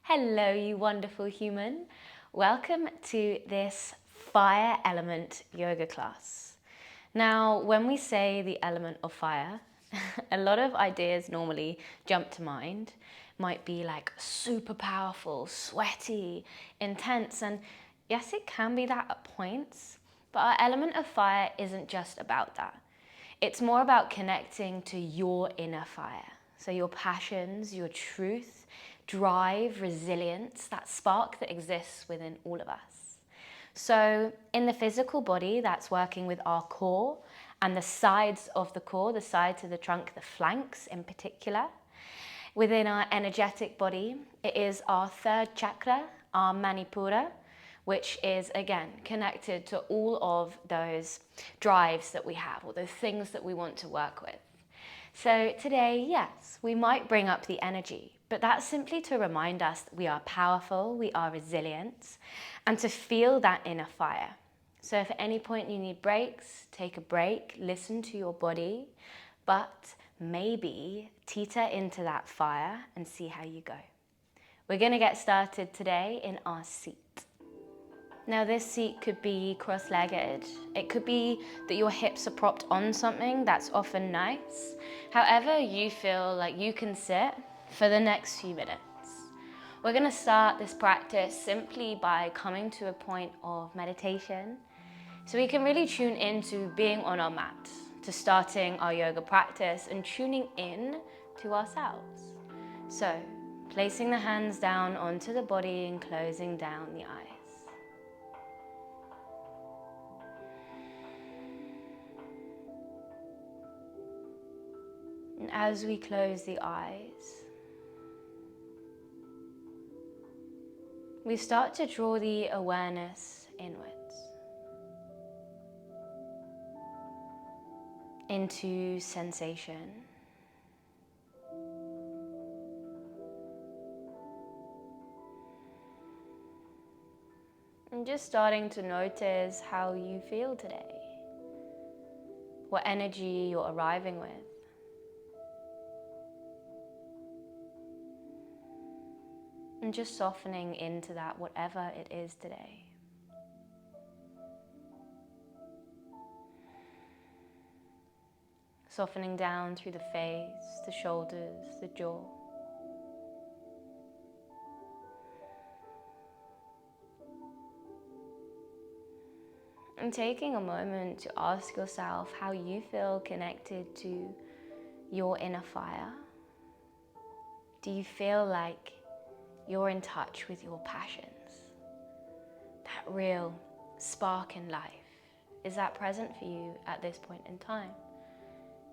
Hello, you wonderful human. Welcome to this fire element yoga class. Now, when we say the element of fire, a lot of ideas normally jump to mind. Might be like super powerful, sweaty, intense, and yes, it can be that at points, but our element of fire isn't just about that. It's more about connecting to your inner fire. So your passions, your truth, drive, resilience, that spark that exists within all of us. So in the physical body, that's working with our core and the sides of the core, the sides of the trunk, the flanks in particular. Within our energetic body, it is our third chakra, our Manipura, which is again connected to all of those drives that we have, or those things that we want to work with. So today, yes, we might bring up the energy, but that's simply to remind us that we are powerful, we are resilient, and to feel that inner fire. So if at any point you need breaks, take a break, listen to your body, but maybe teeter into that fire and see how you go. We're going to get started today in our seat. Now this seat could be cross-legged. It could be that your hips are propped on something, that's often nice. However you feel like you can sit for the next few minutes. We're going to start this practice simply by coming to a point of meditation so we can really tune into being on our mat, to starting our yoga practice and tuning in to ourselves. So placing the hands down onto the body and closing down the eyes. And as we close the eyes, we start to draw the awareness inwards into sensation. And just starting to notice how you feel today, what energy you're arriving with. And just softening into that, whatever it is today. Softening down through the face, the shoulders, the jaw. And taking a moment to ask yourself how you feel connected to your inner fire. Do you feel like you're in touch with your passions? That real spark in life. Is that present for you at this point in time?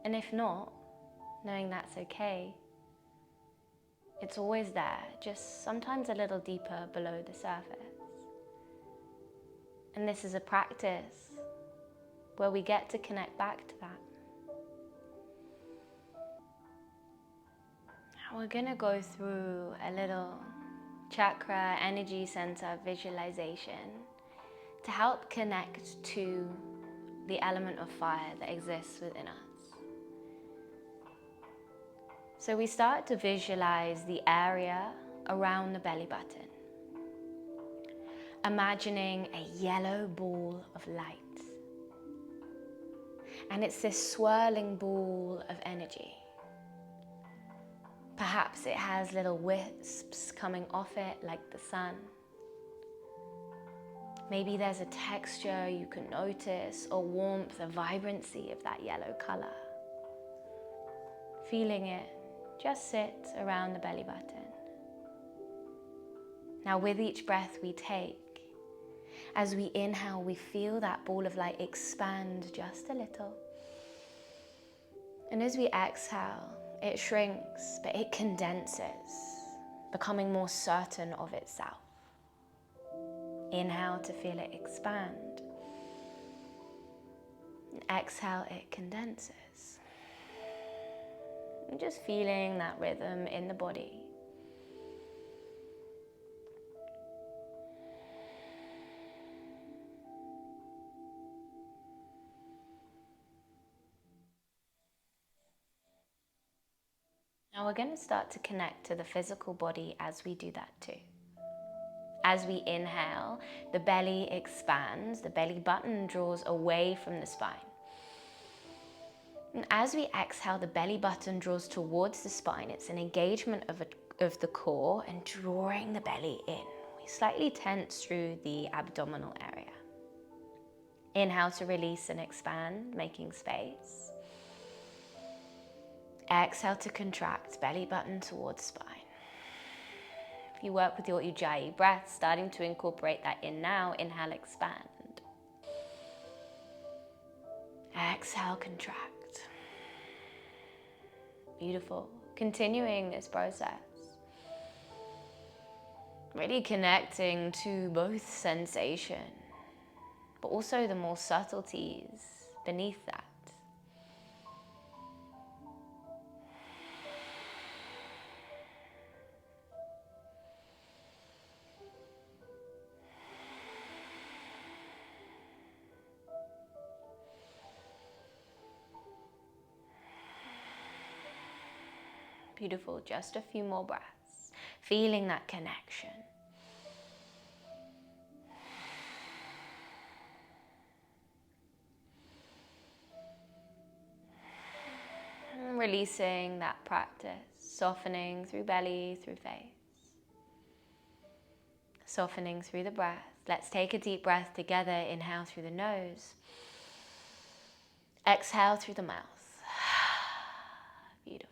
And if not, knowing that's okay, it's always there, just sometimes a little deeper below the surface. And this is a practice where we get to connect back to that. Now we're going to go through a little chakra energy center visualization to help connect to the element of fire that exists within us. So we start to visualize the area around the belly button, imagining a yellow ball of light. And it's this swirling ball of energy. Perhaps it has little wisps coming off it like the sun. Maybe there's a texture you can notice, or warmth, a vibrancy of that yellow color. Feeling it just sit around the belly button. Now with each breath we take, as we inhale, we feel that ball of light expand just a little. And as we exhale, it shrinks, but it condenses, becoming more certain of itself. Inhale to feel it expand. And exhale, it condenses. And just feeling that rhythm in the body. Now we're going to start to connect to the physical body as we do that too. As we inhale, the belly expands, the belly button draws away from the spine. And as we exhale, the belly button draws towards the spine. It's an engagement of the core and drawing the belly in. We slightly tense through the abdominal area. Inhale to release and expand, making space. Exhale to contract, belly button towards spine. If you work with your Ujjayi breath, starting to incorporate that in now, inhale, expand. Exhale, contract. Beautiful. Continuing this process. Really connecting to both sensation, but also the more subtleties beneath that. Beautiful, just a few more breaths, feeling that connection. And releasing that practice, softening through belly, through face. Softening through the breath. Let's take a deep breath together. Inhale through the nose. Exhale through the mouth. Beautiful.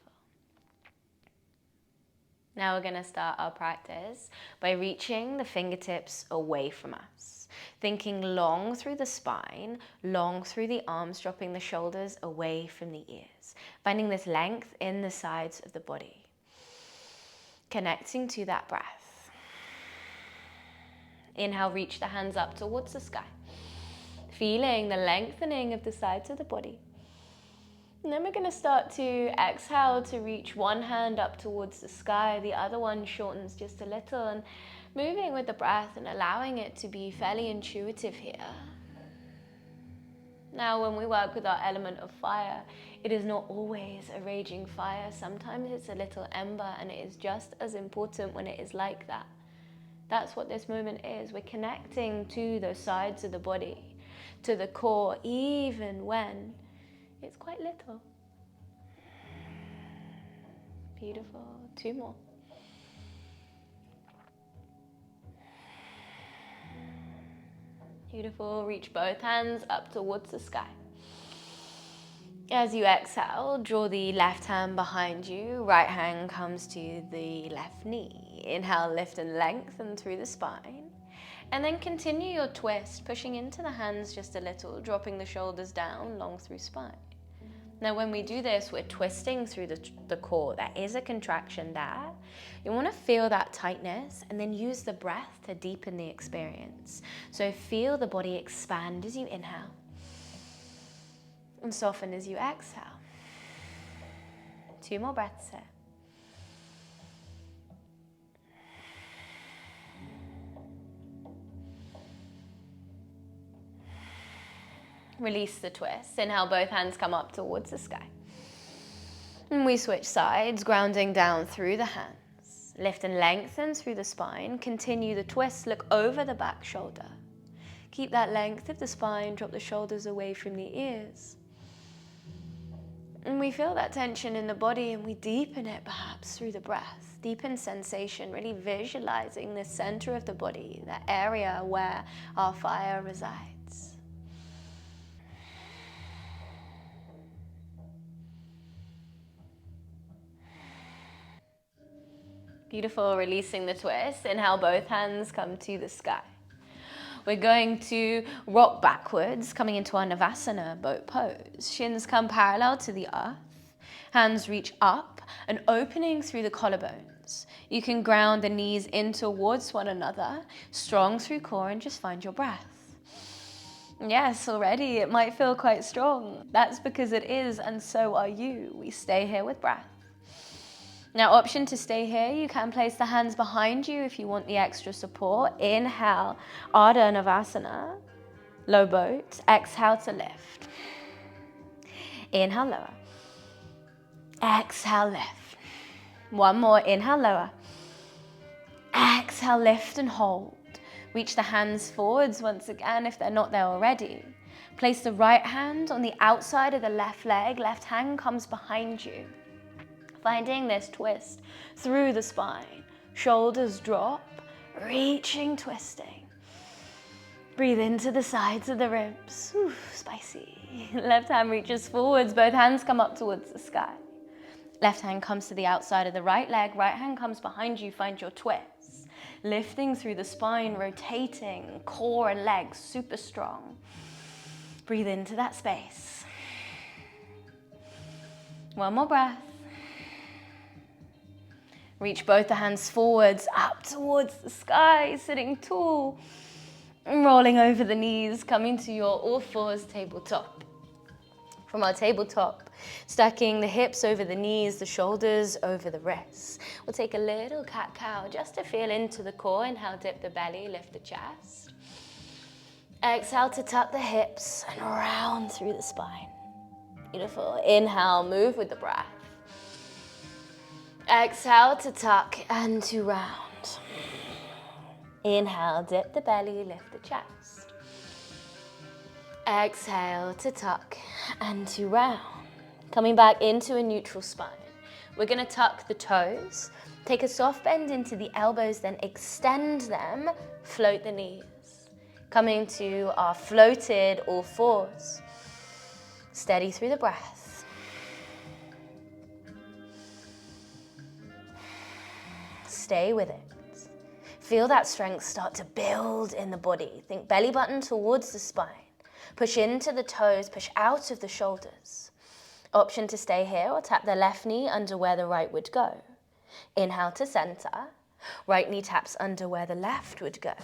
Now we're going to start our practice by reaching the fingertips away from us. Thinking long through the spine, long through the arms, dropping the shoulders away from the ears. Finding this length in the sides of the body. Connecting to that breath. Inhale, reach the hands up towards the sky. Feeling the lengthening of the sides of the body. And then we're going to start to exhale to reach one hand up towards the sky, the other one shortens just a little, and moving with the breath and allowing it to be fairly intuitive here. Now when we work with our element of fire, it is not always a raging fire. Sometimes it's a little ember, and it is just as important when it is like that. That's what this moment is. We're connecting to those sides of the body, to the core, even when it's quite little. Beautiful. Two more. Beautiful. Reach both hands up towards the sky. As you exhale, draw the left hand behind you. Right hand comes to the left knee. Inhale, lift and lengthen through the spine. And then continue your twist, pushing into the hands just a little, dropping the shoulders down, long through spine. Now when we do this, we're twisting through the core. There is a contraction there. You want to feel that tightness and then use the breath to deepen the experience. So feel the body expand as you inhale and soften as you exhale. Two more breaths here. Release the twist. Inhale, both hands come up towards the sky. And we switch sides, grounding down through the hands. Lift and lengthen through the spine. Continue the twist, look over the back shoulder. Keep that length of the spine, drop the shoulders away from the ears. And we feel that tension in the body, and we deepen it perhaps through the breath. Deepen sensation, really visualizing the center of the body, that area where our fire resides. Beautiful, releasing the twist. Inhale, both hands come to the sky. We're going to rock backwards, coming into our Navasana boat pose. Shins come parallel to the earth. Hands reach up and opening through the collarbones. You can ground the knees in towards one another, strong through core, and just find your breath. Yes, already it might feel quite strong. That's because it is, and so are you. We stay here with breath. Now, option to stay here, you can place the hands behind you if you want the extra support. Inhale, Ardha Navasana, low boat. Exhale to lift. Inhale, lower. Exhale, lift. One more, inhale, lower. Exhale, lift and hold. Reach the hands forwards once again if they're not there already. Place the right hand on the outside of the left leg. Left hand comes behind you. Finding this twist through the spine. Shoulders drop, reaching, twisting. Breathe into the sides of the ribs. Ooh, spicy. Left hand reaches forwards. Both hands come up towards the sky. Left hand comes to the outside of the right leg. Right hand comes behind you. Find your twist. Lifting through the spine, rotating, core and legs super strong. Breathe into that space. One more breath. Reach both the hands forwards, up towards the sky, sitting tall. Rolling over the knees, coming to your all fours tabletop. From our tabletop, stacking the hips over the knees, the shoulders over the wrists. We'll take a little cat-cow just to feel into the core. Inhale, dip the belly, lift the chest. Exhale to tuck the hips and round through the spine. Beautiful. Inhale, move with the breath. Exhale to tuck and to round. Inhale, dip the belly, lift the chest. Exhale to tuck and to round. Coming back into a neutral spine. We're going to tuck the toes. Take a soft bend into the elbows, then extend them. Float the knees. Coming to our floated all fours. Steady through the breath. Stay with it. Feel that strength start to build in the body. Think belly button towards the spine. Push into the toes, push out of the shoulders. Option to stay here or tap the left knee under where the right would go. Inhale to center. Right knee taps under where the left would go.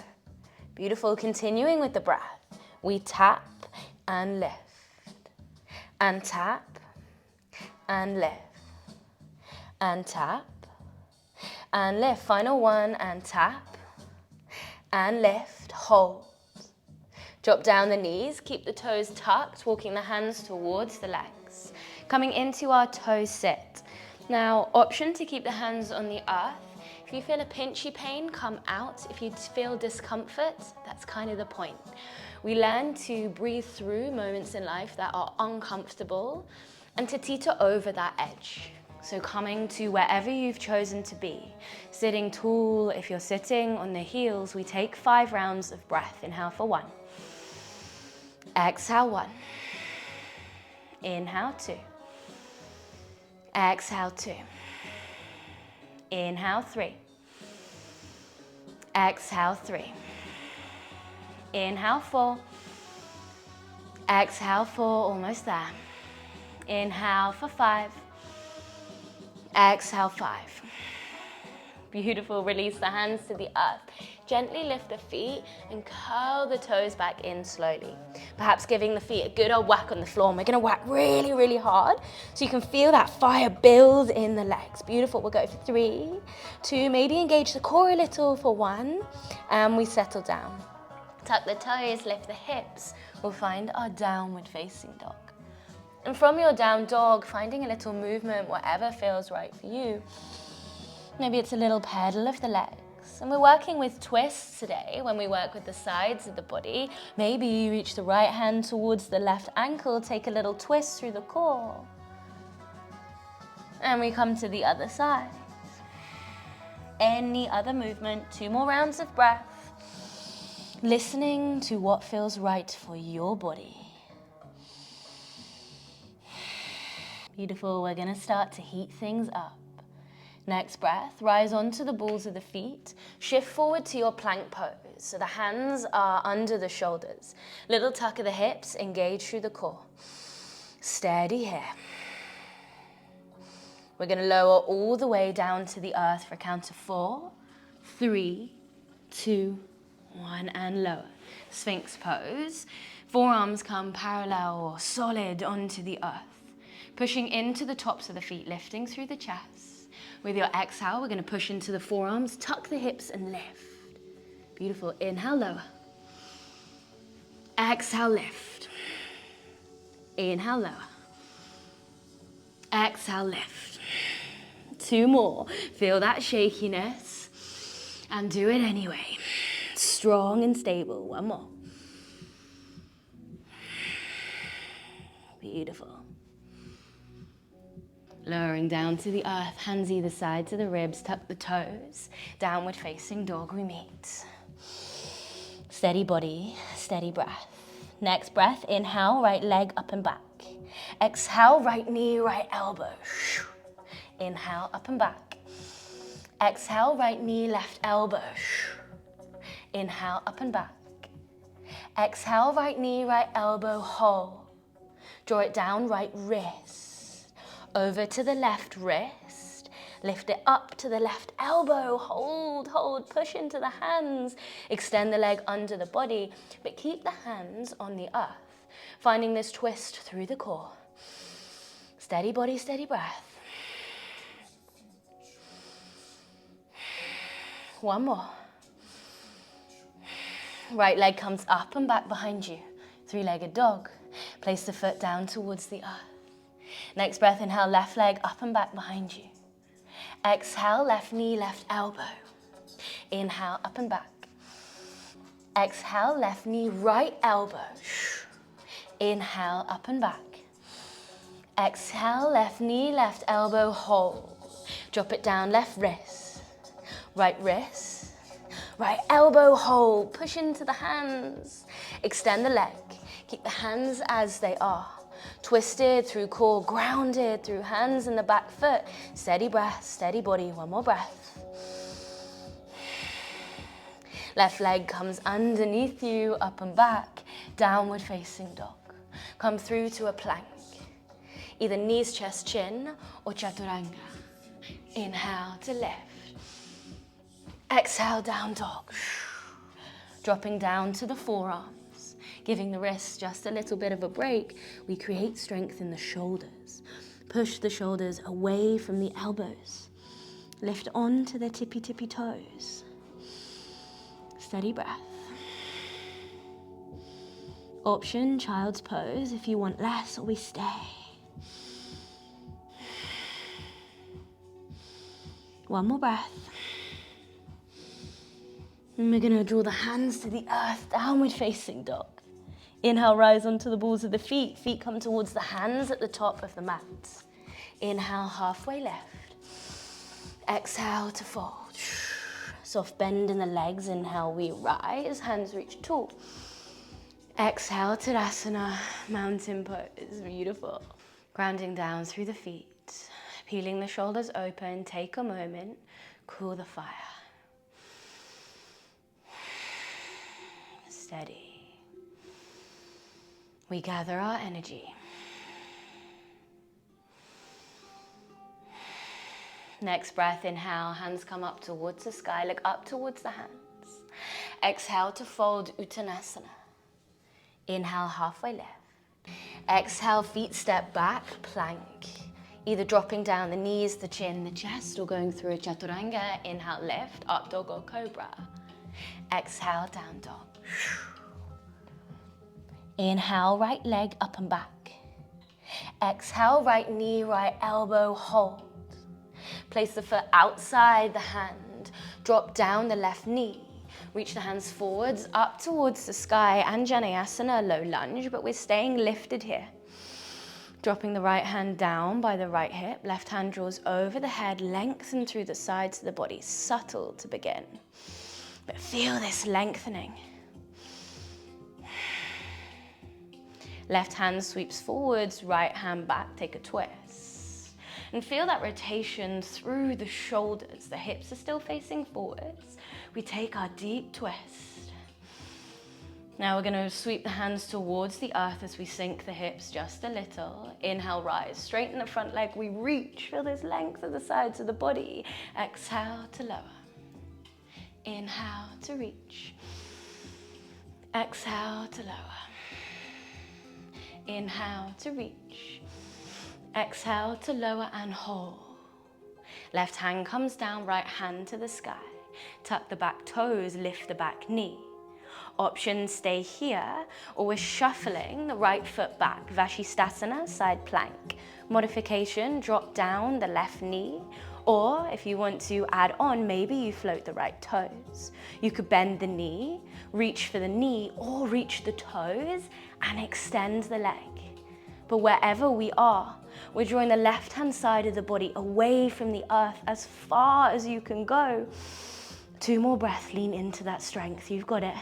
Beautiful. Continuing with the breath. We tap and lift. And tap and lift. And tap and lift. Final one, and tap and lift. Hold. Drop down the knees. Keep the toes tucked, walking the hands towards the legs. Coming into our toe sit. Now, option to keep the hands on the earth. If you feel a pinchy pain, come out. If you feel discomfort, that's kind of the point. We learn to breathe through moments in life that are uncomfortable and to teeter over that edge. So coming to wherever you've chosen to be. Sitting tall, if you're sitting on the heels, we take 5 rounds of breath. Inhale for 1. Exhale 1. Inhale 2. Exhale 2. Inhale 3. Exhale 3. Inhale 4. Exhale 4, almost there. Inhale for 5. Exhale 5. Beautiful. Release the hands to the earth. Gently lift the feet and curl the toes back in slowly. Perhaps giving the feet a good old whack on the floor. And we're going to whack really, really hard so you can feel that fire build in the legs. Beautiful. We'll go for 3, 2, maybe engage the core a little for 1, and we settle down. Tuck the toes, lift the hips. We'll find our downward facing dog. And from your down dog, finding a little movement, whatever feels right for you. Maybe it's a little pedal of the legs. And we're working with twists today when we work with the sides of the body. Maybe you reach the right hand towards the left ankle, take a little twist through the core. And we come to the other side. Any other movement, 2 more rounds of breath. Listening to what feels right for your body. Beautiful. We're going to start to heat things up. Next breath, rise onto the balls of the feet. Shift forward to your plank pose. So the hands are under the shoulders. Little tuck of the hips, engage through the core. Steady here. We're going to lower all the way down to the earth for a count of 4, 3, 2, 1, and lower. Sphinx pose. Forearms come parallel or solid onto the earth. Pushing into the tops of the feet, lifting through the chest. With your exhale, we're going to push into the forearms, tuck the hips and lift. Beautiful. Inhale, lower. Exhale, lift. Inhale, lower. Exhale, lift. 2 more. Feel that shakiness and do it anyway. Strong and stable. 1 more. Beautiful. Lowering down to the earth, hands either side to the ribs, tuck the toes. Downward facing dog, we meet. Steady body, steady breath. Next breath, inhale, right leg up and back. Exhale, right knee, right elbow. Inhale, up and back. Exhale, right knee, left elbow. Inhale, up and back. Exhale, right knee, right elbow, hold. Draw it down, right wrist. Over to the left wrist. Lift it up to the left elbow. Hold, hold, push into the hands. Extend the leg under the body, but keep the hands on the earth. Finding this twist through the core. Steady body, steady breath. 1 more. Right leg comes up and back behind you. 3-legged dog. Place the foot down towards the earth. Next breath, inhale, left leg up and back behind you. Exhale, left knee, left elbow. Inhale, up and back. Exhale, left knee, right elbow. Inhale, up and back. Exhale, left knee, left elbow, hold. Drop it down, left wrist. Right wrist. Right elbow, hold. Push into the hands. Extend the leg. Keep the hands as they are. Twisted through core, grounded through hands and the back foot. Steady breath, steady body. 1 more breath. Left leg comes underneath you, up and back. Downward facing dog. Come through to a plank. Either knees, chest, chin, or chaturanga. Inhale to lift. Exhale, down dog. Dropping down to the forearms. Giving the wrists just a little bit of a break, we create strength in the shoulders. Push the shoulders away from the elbows. Lift onto the tippy toes. Steady breath. Option, child's pose. If you want less, we stay. 1 more breath. And we're gonna draw the hands to the earth, downward facing dog. Inhale, rise onto the balls of the feet. Feet come towards the hands at the top of the mat. Inhale, halfway lift. Exhale to fold. Soft bend in the legs. Inhale, we rise, hands reach tall. Exhale, Tadasana, mountain pose, beautiful. Grounding down through the feet, peeling the shoulders open, take a moment, cool the fire. Steady. We gather our energy. Next breath, inhale, hands come up towards the sky, look up towards the hands. Exhale to fold, Uttanasana. Inhale, halfway lift. Exhale, feet step back, plank. Either dropping down the knees, the chin, the chest, or going through a chaturanga. Inhale, lift, up dog or cobra. Exhale, down dog. Inhale, right leg up and back. Exhale, right knee, right elbow, hold. Place the foot outside the hand. Drop down the left knee. Reach the hands forwards, up towards the sky, Anjaneyasana, low lunge, but we're staying lifted here. Dropping the right hand down by the right hip, left hand draws over the head, lengthen through the sides of the body, subtle to begin. But feel this lengthening. Left hand sweeps forwards, right hand back, take a twist. And feel that rotation through the shoulders. The hips are still facing forwards. We take our deep twist. Now we're gonna sweep the hands towards the earth as we sink the hips just a little. Inhale, rise, straighten the front leg, we reach. Feel this length of the sides of the body. Exhale to lower. Inhale to reach. Exhale to lower. Inhale to reach. Exhale to lower and hold. Left hand comes down, right hand to the sky. Tuck the back toes, lift the back knee. Options, stay here, or we're shuffling the right foot back. Vashisthasana, side plank. Modification, drop down the left knee, Or if you want to add on, maybe you float the right toes. You could bend the knee, reach for the knee, or reach the toes and extend the leg. But wherever we are, we're drawing the left-hand side of the body away from the earth as far as you can go. 2 more breaths, lean into that strength. You've got it.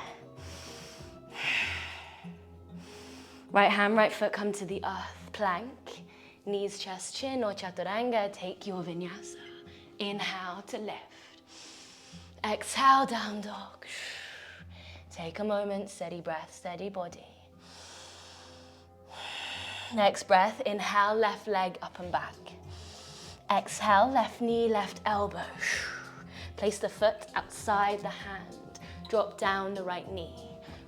Right hand, right foot come to the earth, plank. Knees, chest, chin, or chaturanga, take your vinyasa. Inhale to lift. Exhale, down dog. Take a moment, steady breath, steady body. Next breath, inhale, left leg up and back. Exhale, left knee, left elbow. Place the foot outside the hand. Drop down the right knee.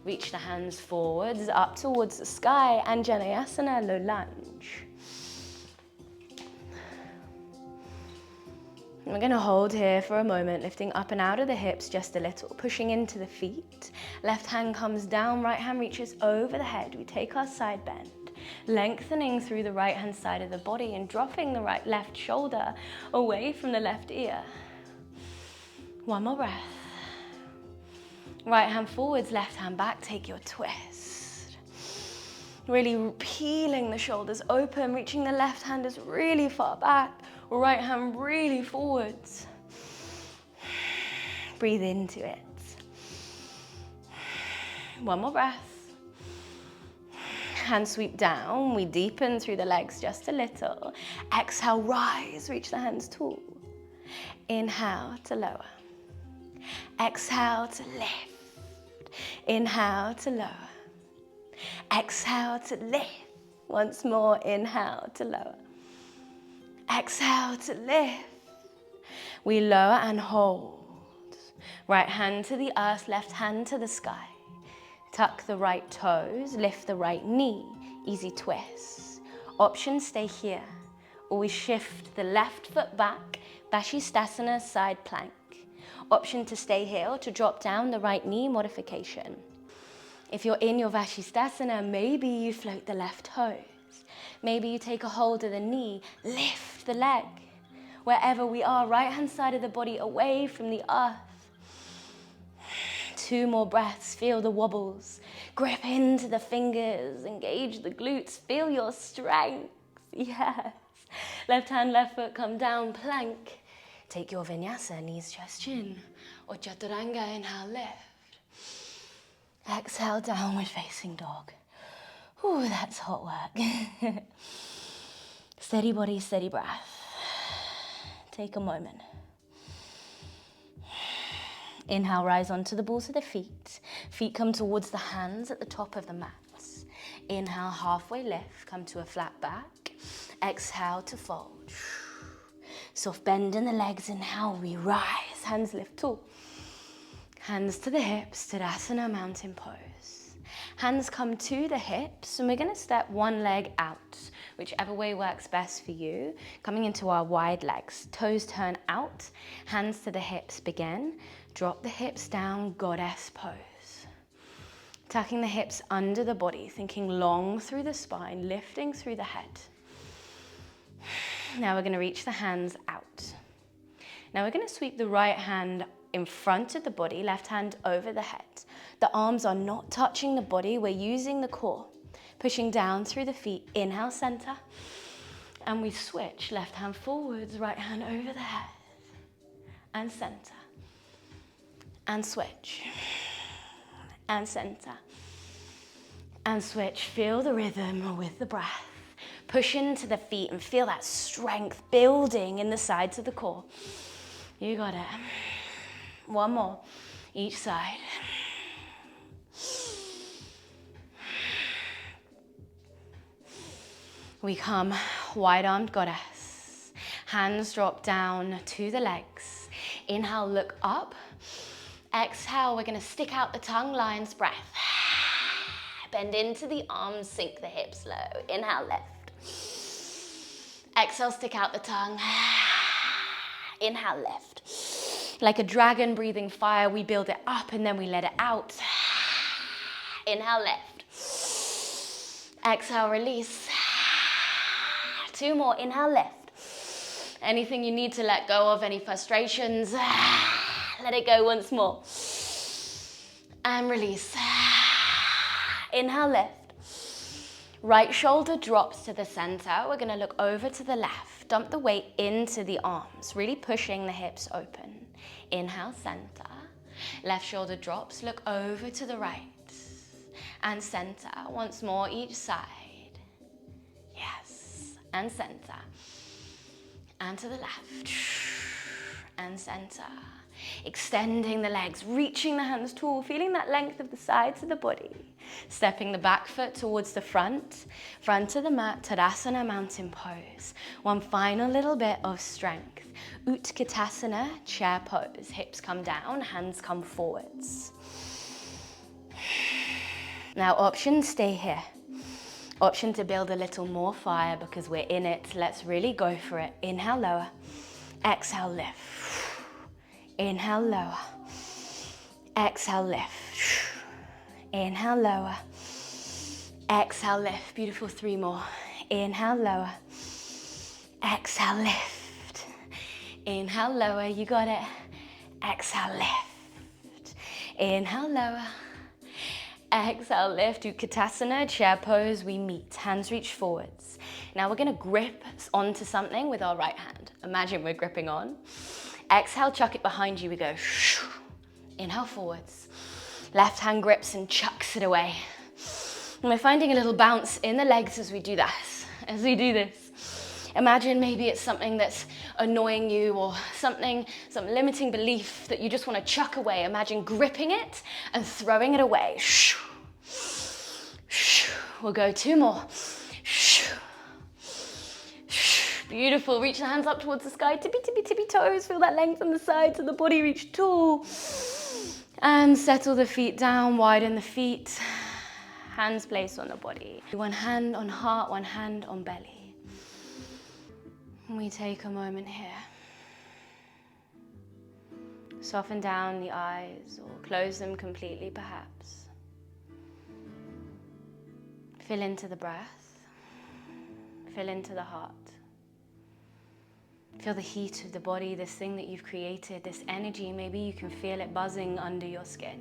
Reach the hands forwards, up towards the sky, Anjaneyasana, low lunge. We're going to hold here for a moment, lifting up and out of the hips just a little, pushing into the feet. Left hand comes down, right hand reaches over the head. We take our side bend, lengthening through the right hand side of the body and dropping the left shoulder away from the left ear. 1 more breath. Right hand forwards, left hand back, take your twist. Really peeling the shoulders open, reaching the left hand is really far back. Right hand really forwards. Breathe into it. 1 more breath. Hand sweep down. We deepen through the legs just a little. Exhale, rise, reach the hands tall. Inhale to lower. Exhale to lift. Inhale to lower. Exhale to lift. Once more, inhale to lower. Exhale to lift. We lower and hold. Right hand to the earth, left hand to the sky. Tuck the right toes, lift the right knee. Easy twist. Option, stay here. Or we shift the left foot back, Vashisthasana, side plank. Option to stay here or to drop down the right knee, modification. If you're in your Vashisthasana, maybe you float the left toes. Maybe you take a hold of the knee, lift the leg. Wherever we are, right hand side of the body away from the earth. 2 more breaths, feel the wobbles. Grip into the fingers, engage the glutes, feel your strength. Yes. Left hand, left foot, come down, plank. Take your vinyasa, knees, chest, chin. Or chaturanga, inhale, lift. Exhale, downward facing dog. Ooh, that's hot work. Steady body, steady breath. Take a moment. Inhale, rise onto the balls of the feet. Feet come towards the hands at the top of the mats. Inhale, halfway lift, come to a flat back. Exhale to fold. Soft bend in the legs. Inhale, we rise. Hands lift tall. Hands to the hips, Tadasana, mountain pose. Hands come to the hips, and we're going to step one leg out, whichever way works best for you. Coming into our wide legs. Toes turn out, hands to the hips begin. Drop the hips down, goddess pose. Tucking the hips under the body, thinking long through the spine, lifting through the head. Now we're going to reach the hands out. Now we're going to sweep the right hand in front of the body, left hand over the head. The arms are not touching the body, we're using the core. Pushing down through the feet, inhale, center. And we switch, left hand forwards, right hand over the head. And center. And switch. And center. And switch, feel the rhythm with the breath. Push into the feet and feel that strength building in the sides of the core. You got it. 1 more, each side. We come wide-armed goddess. Hands drop down to the legs. Inhale, look up. Exhale, we're gonna stick out the tongue, lion's breath. Bend into the arms, sink the hips low. Inhale, lift. Exhale, stick out the tongue. Inhale, lift. Like a dragon breathing fire, we build it up and then we let it out. Inhale, lift. Exhale, release. 2 more, inhale, lift. Anything you need to let go of, any frustrations, let it go once more. And release. Inhale, lift. Right shoulder drops to the center. We're gonna look over to the left. Dump the weight into the arms, really pushing the hips open. Inhale, center. Left shoulder drops, look over to the right. And center, once more each side. Yes, and center. And to the left. And center. Extending the legs, reaching the hands tall, feeling that length of the sides of the body. Stepping the back foot towards the front of the mat, Tadasana, mountain pose. One final little bit of strength. Utkatasana, chair pose. Hips come down, hands come forwards. Now option, stay here. Option to build a little more fire because we're in it. Let's really go for it. Inhale, lower. Exhale, lift. Inhale, lower. Exhale, lift. Inhale, lower. Exhale, lift. Beautiful, 3 more. Inhale, lower. Exhale, lift. Inhale, lower. You got it. Exhale, lift. Inhale, lower. Exhale, lift. Utkatasana, chair pose. We meet. Hands reach forwards. Now we're going to grip onto something with our right hand. Imagine we're gripping on. Exhale, chuck it behind you. We go. Inhale, forwards. Left hand grips and chucks it away. And we're finding a little bounce in the legs as we do this. Imagine maybe it's something that's annoying you or some limiting belief that you just want to chuck away. Imagine gripping it and throwing it away. We'll go 2 more. Beautiful. Reach the hands up towards the sky. Tippy, tippy, tippy toes. Feel that length on the sides of the body. Reach tall. And settle the feet down. Widen the feet. Hands placed on the body. One hand on heart, one hand on belly. And we take a moment here. Soften down the eyes or close them completely perhaps. Fill into the breath. Fill into the heart. Feel the heat of the body, this thing that you've created, this energy. Maybe you can feel it buzzing under your skin.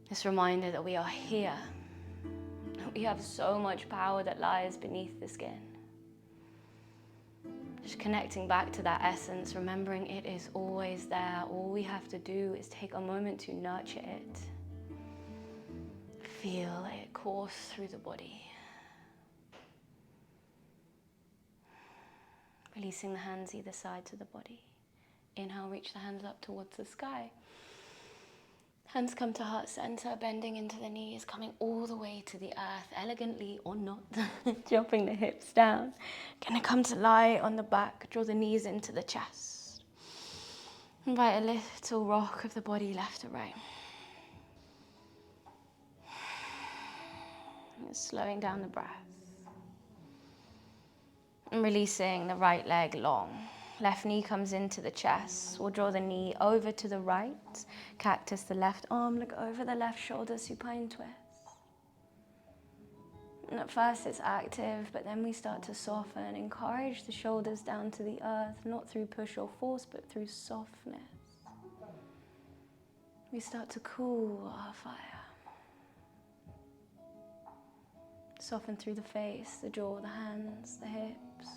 This reminder that we are here. We have so much power that lies beneath the skin. Just connecting back to that essence, remembering it is always there. All we have to do is take a moment to nurture it. Feel it course through the body. Releasing the hands either side to the body. Inhale, reach the hands up towards the sky. Hands come to heart center, bending into the knees, coming all the way to the earth, elegantly or not, dropping the hips down. Gonna come to lie on the back, draw the knees into the chest. Invite a little rock of the body left to right. Just slowing down the breath. And releasing the right leg long. Left knee comes into the chest. We'll draw the knee over to the right. Cactus the left arm, look over the left shoulder, supine twist. And at first it's active, but then we start to soften. Encourage the shoulders down to the earth, not through push or force, but through softness. We start to cool our fire. Soften through the face, the jaw, the hands, the hips.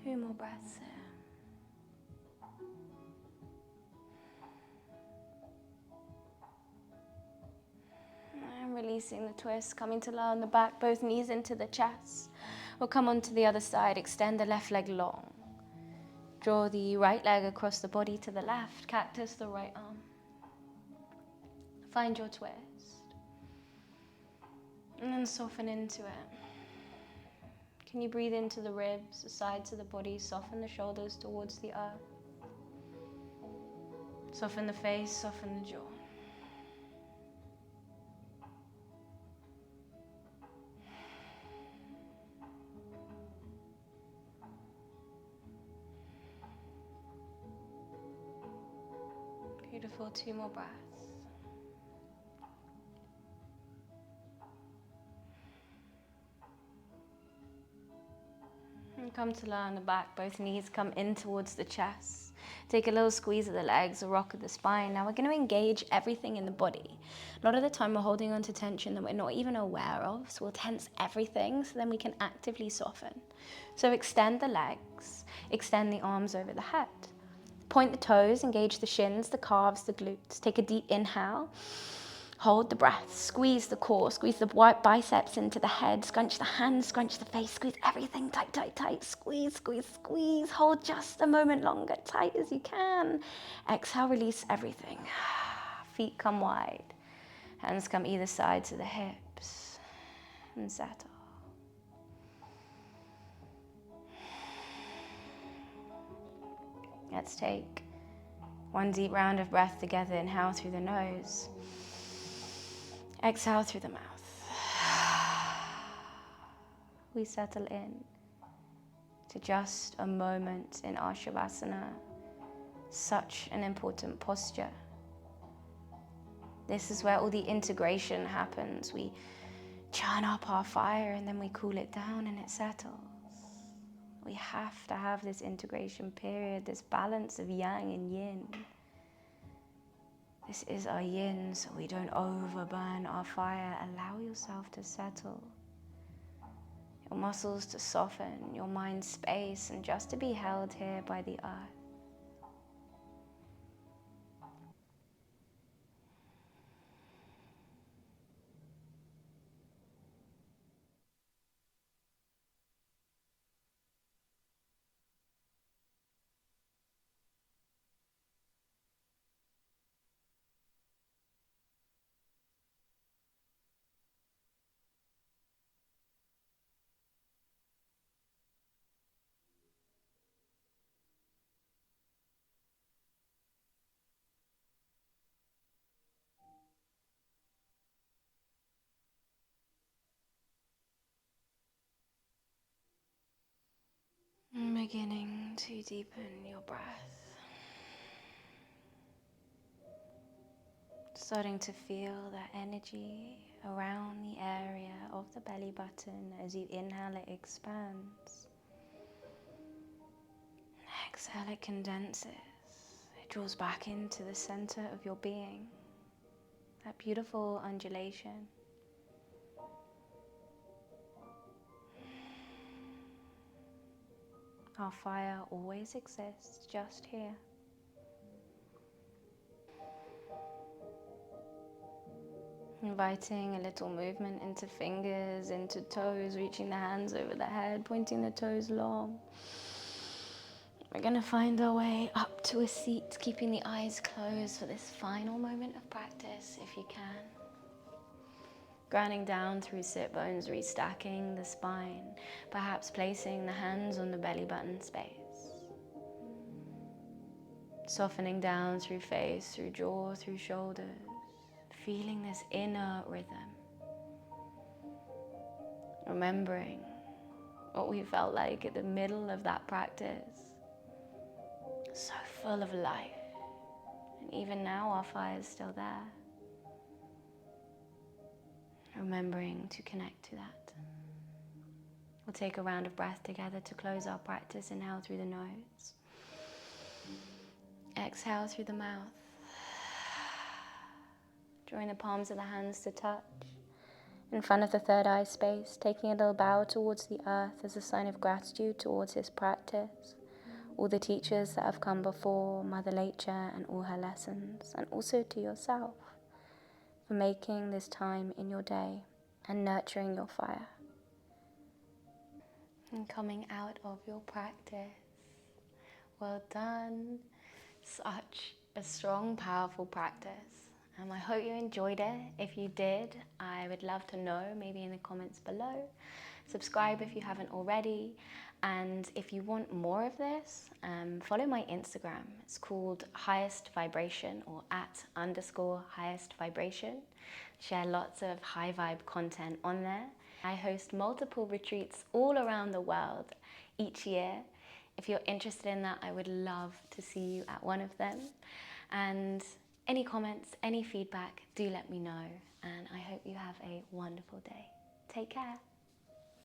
2 more breaths here. And releasing the twist, coming to lie on the back, both knees into the chest. We'll come onto the other side, extend the left leg long. Draw the right leg across the body to the left, cactus the right arm. Find your twist. And then soften into it. Can you breathe into the ribs, the sides of the body, soften the shoulders towards the earth. Soften the face, soften the jaw. Beautiful, 2 more breaths. And come to lie on the back, both knees come in towards the chest. Take a little squeeze of the legs, a rock of the spine. Now we're going to engage everything in the body. A lot of the time we're holding on to tension that we're not even aware of, so we'll tense everything so then we can actively soften. So extend the legs, extend the arms over the head. Point the toes, engage the shins, the calves, the glutes. Take a deep inhale. Hold the breath, squeeze the core, squeeze the biceps into the head, scrunch the hands, scrunch the face, squeeze everything tight, tight, tight, squeeze, squeeze, squeeze. Hold just a moment longer, tight as you can. Exhale, release everything. Feet come wide, hands come either side to the hips, and settle. Let's take one deep round of breath together. Inhale through the nose. Exhale through the mouth. We settle in to just a moment in our Shavasana. Such an important posture. This is where all the integration happens. We churn up our fire and then we cool it down and it settles. We have to have this integration period, this balance of yang and yin. This is our yin, so we don't overburn our fire. Allow yourself to settle. Your muscles to soften, your mind space, and just to be held here by the earth. And beginning to deepen your breath. Starting to feel that energy around the area of the belly button. As you inhale, it expands. Exhale, it condenses. It draws back into the center of your being. That beautiful undulation. Our fire always exists just here. Inviting a little movement into fingers, into toes, reaching the hands over the head, pointing the toes long. We're going to find our way up to a seat, keeping the eyes closed for this final moment of practice, if you can. Grounding down through sit bones, restacking the spine, perhaps placing the hands on the belly button space. Softening down through face, through jaw, through shoulders. Feeling this inner rhythm. Remembering what we felt like at the middle of that practice. So full of life. And even now our fire is still there. Remembering to connect to that. We'll take a round of breath together to close our practice. Inhale through the nose. Exhale through the mouth. Drawing the palms of the hands to touch in front of the third eye space, taking a little bow towards the earth as a sign of gratitude towards this practice, all the teachers that have come before, Mother Nature and all her lessons, and also to yourself for making this time in your day and nurturing your fire. And coming out of your practice, well done. Such a strong, powerful practice. I hope you enjoyed it. If you did, I would love to know, maybe in the comments below. Subscribe if you haven't already. And if you want more of this, follow my Instagram. It's called Highest Vibration, or @_highest vibration. Share lots of high vibe content on there. I host multiple retreats all around the world each year. If you're interested in that, I would love to see you at one of them. And Any comments, any feedback, do let me know. And I hope you have a wonderful day. Take care.